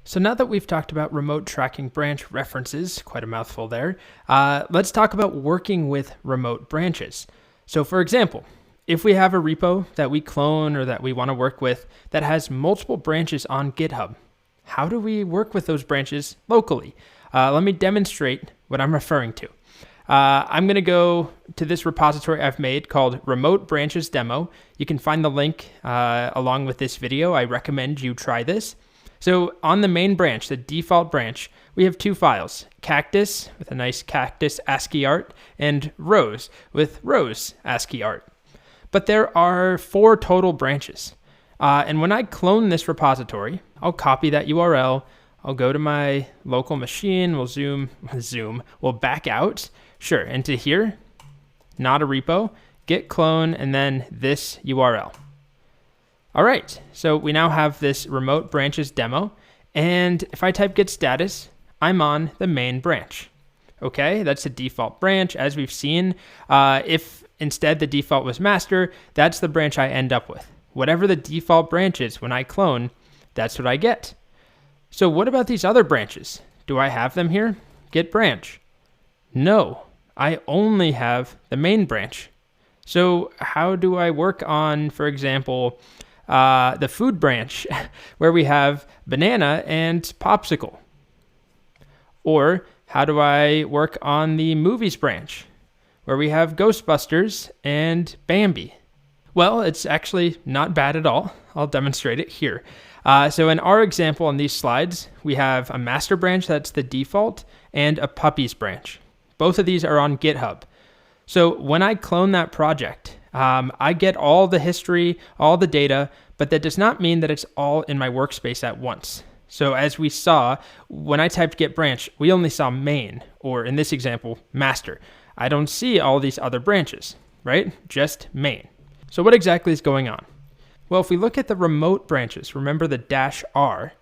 So now that we've talked about remote tracking branch references, quite a mouthful there, let's talk about working with remote branches. So for example, if we have a repo that we clone or that we want to work with that has multiple branches on GitHub, how do we work with those branches locally? Let me demonstrate what I'm referring to. I'm going to go to this repository I've made called Remote Branches Demo. You can find the link along with this video. I recommend you try this. So on the main branch, the default branch, we have two files, cactus with a nice cactus ASCII art and rose with rose ASCII art. But there are 4 total branches. And when I clone this repository, I'll copy that URL. I'll go to my local machine. We'll back out. Sure, into here, not a repo, git clone, and then this URL. All right, so we now have this remote branches demo, and if I type git status, I'm on the main branch. Okay, that's the default branch. As we've seen, if instead the default was master, that's the branch I end up with. Whatever the default branch is when I clone, that's what I get. So what about these other branches? Do I have them here? Git branch. No, I only have the main branch. So how do I work on, for example, the food branch where we have banana and popsicle? Or how do I work on the movies branch where we have Ghostbusters and Bambi? Well, it's actually not bad at all. I'll demonstrate it here. So in our example on these slides, we have a master branch that's the default and a puppies branch. Both of these are on GitHub. So when I clone that project, I get all the history, all the data, but that does not mean that it's all in my workspace at once. So as we saw, when I typed git branch, we only saw main, or in this example, master. I don't see all these other branches, right? Just main. So what exactly is going on? Well, if we look at the remote branches, remember the -r,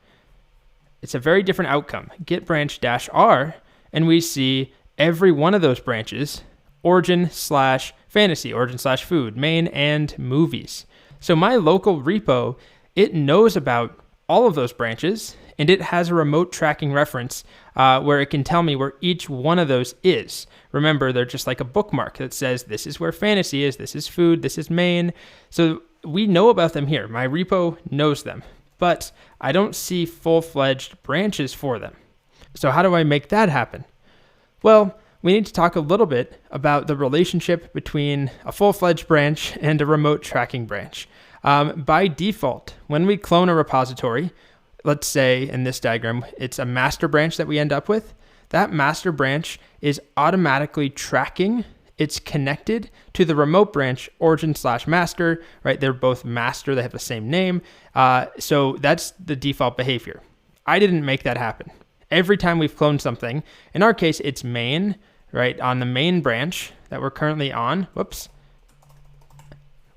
it's a very different outcome. Git branch -r, and we see every one of those branches, origin/fantasy, origin/food, main, and movies. So my local repo, it knows about all of those branches, and it has a remote tracking reference where it can tell me where each one of those is. Remember, they're just like a bookmark that says, this is where fantasy is, this is food, this is main. So we know about them here. My repo knows them, but I don't see full-fledged branches for them. So how do I make that happen? Well, we need to talk a little bit about the relationship between a full-fledged branch and a remote tracking branch. By default, when we clone a repository, let's say in this diagram, it's a master branch that we end up with. That master branch is automatically tracking. It's connected to the remote branch origin/master, right? They're both master. They have the same name. So that's the default behavior. I didn't make that happen. Every time we've cloned something, in our case, it's main, right? On the main branch that we're currently on,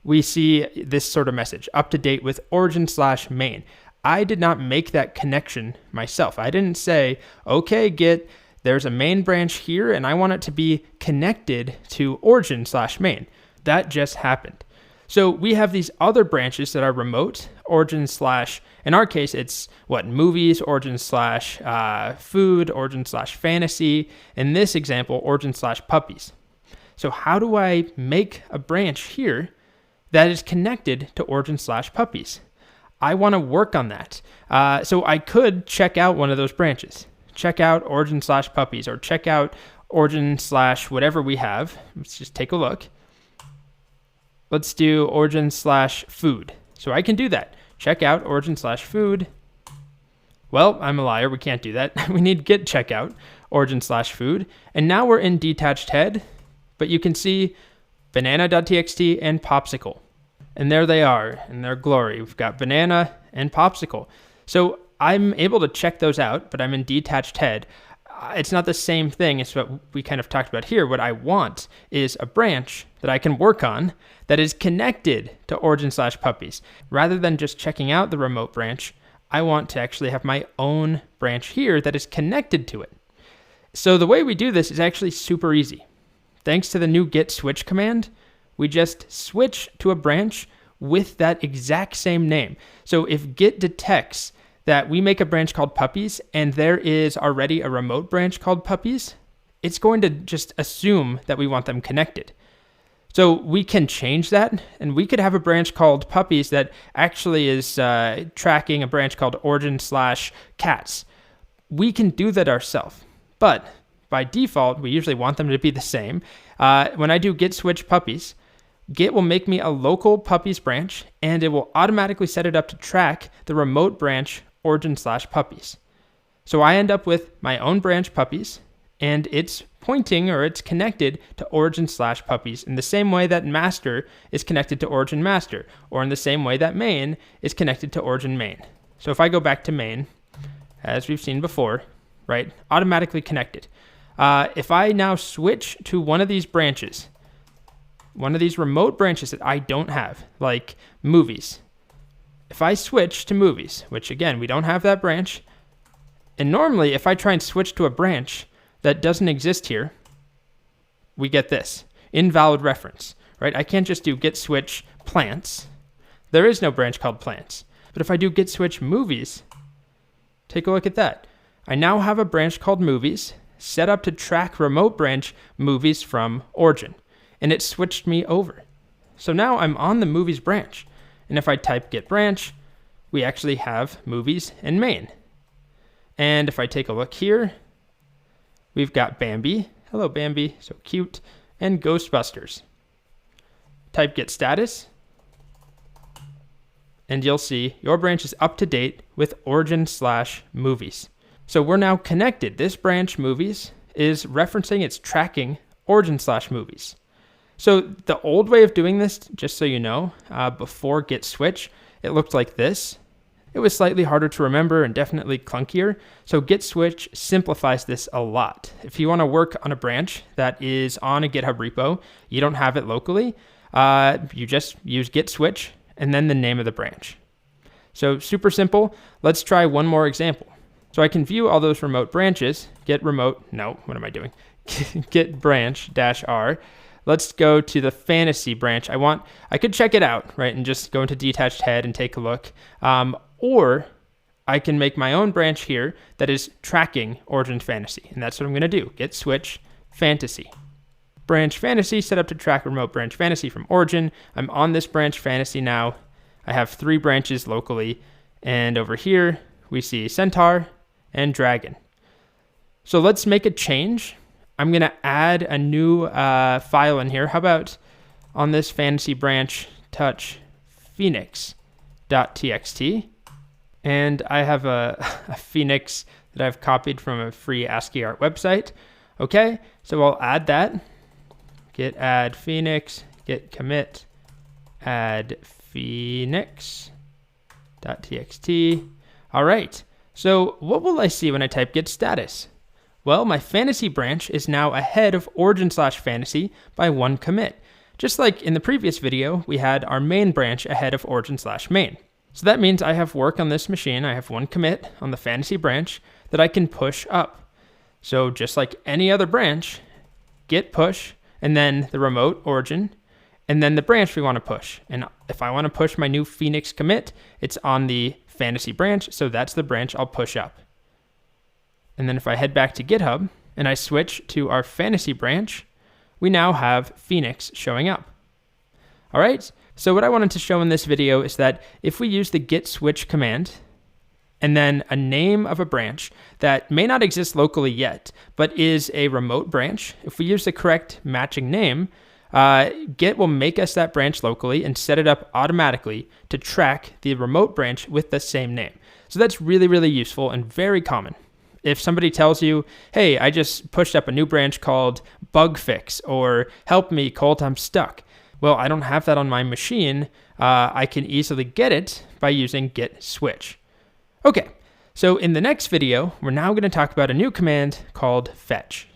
we see this sort of message, up to date with origin/main. I did not make that connection myself. I didn't say, okay, Git, there's a main branch here and I want it to be connected to origin/main. That just happened. So we have these other branches that are remote, origin/, in our case, it's movies, origin/food, origin/fantasy. In this example, origin/puppies. So how do I make a branch here that is connected to origin/puppies? I want to work on that. So I could check out one of those branches. Check out origin/puppies or check out origin/whatever we have. Let's just take a look. Let's do origin/food. So I can do that. Check out origin/food. Well, I'm a liar. We can't do that. We need git checkout origin/food. And now we're in detached head, but you can see banana.txt and popsicle. And there they are in their glory. We've got banana and popsicle. So I'm able to check those out, but I'm in detached head. It's not the same thing as what we kind of talked about here. What I want is a branch that I can work on that is connected to origin/puppies. Rather than just checking out the remote branch, I want to actually have my own branch here that is connected to it. So the way we do this is actually super easy. Thanks to the new git switch command, we just switch to a branch with that exact same name. So if git detects that we make a branch called puppies and there is already a remote branch called puppies, it's going to just assume that we want them connected. So we can change that, and we could have a branch called puppies that actually is tracking a branch called origin/cats. We can do that ourselves, but by default, we usually want them to be the same. When I do git switch puppies, Git will make me a local puppies branch, and it will automatically set it up to track the remote branch origin/puppies. So I end up with my own branch puppies, and it's pointing or it's connected to origin/puppies in the same way that master is connected to origin master, or in the same way that main is connected to origin main. So if I go back to main, as we've seen before, right, automatically connected. If I now switch to one of these branches, one of these remote branches that I don't have, like movies. If I switch to movies, which again, we don't have that branch, and normally if I try and switch to a branch that doesn't exist here, we get this, invalid reference, right? I can't just do git switch plants. There is no branch called plants. But if I do git switch movies, take a look at that. I now have a branch called movies set up to track remote branch movies from origin. And it switched me over. So now I'm on the movies branch. And if I type git branch, we actually have movies and main. And if I take a look here, we've got Bambi. Hello, Bambi. So cute. And Ghostbusters. Type git status. And you'll see your branch is up to date with origin/movies. So we're now connected. This branch movies is referencing, it's tracking origin/movies. So the old way of doing this, just so you know, before git switch, it looked like this. It was slightly harder to remember and definitely clunkier. So git switch simplifies this a lot. If you want to work on a branch that is on a GitHub repo, you don't have it locally, you just use git switch and then the name of the branch. So super simple. Let's try one more example. So I can view all those remote branches, git branch -r. Let's go to the fantasy branch. I could check it out, right, and just go into detached head and take a look. Or I can make my own branch here that is tracking origin fantasy. And that's what I'm going to do. Git switch fantasy. Branch fantasy set up to track remote branch fantasy from origin. I'm on this branch fantasy now. I have 3 branches locally. And over here, we see centaur and dragon. So let's make a change. I'm going to add a new file in here. How about on this fantasy branch, touch phoenix.txt. And I have a phoenix that I've copied from a free ASCII art website. Okay, so I'll add that. Git add phoenix, git commit, add phoenix.txt. All right, so what will I see when I type git status? Well, my fantasy branch is now ahead of origin/fantasy by 1 commit. Just like in the previous video, we had our main branch ahead of origin/main. So that means I have work on this machine. I have 1 commit on the fantasy branch that I can push up. So just like any other branch, git push, and then the remote origin, and then the branch we want to push. And if I want to push my new Phoenix commit, it's on the fantasy branch, so that's the branch I'll push up. And then if I head back to GitHub and I switch to our fantasy branch, we now have Phoenix showing up. All right, so what I wanted to show in this video is that if we use the git switch command and then a name of a branch that may not exist locally yet, but is a remote branch, if we use the correct matching name, Git will make us that branch locally and set it up automatically to track the remote branch with the same name. So that's really, really useful and very common. If somebody tells you, hey, I just pushed up a new branch called bug fix or help me, Colt, I'm stuck. Well, I don't have that on my machine. I can easily get it by using git switch. Okay, so in the next video, we're now going to talk about a new command called fetch.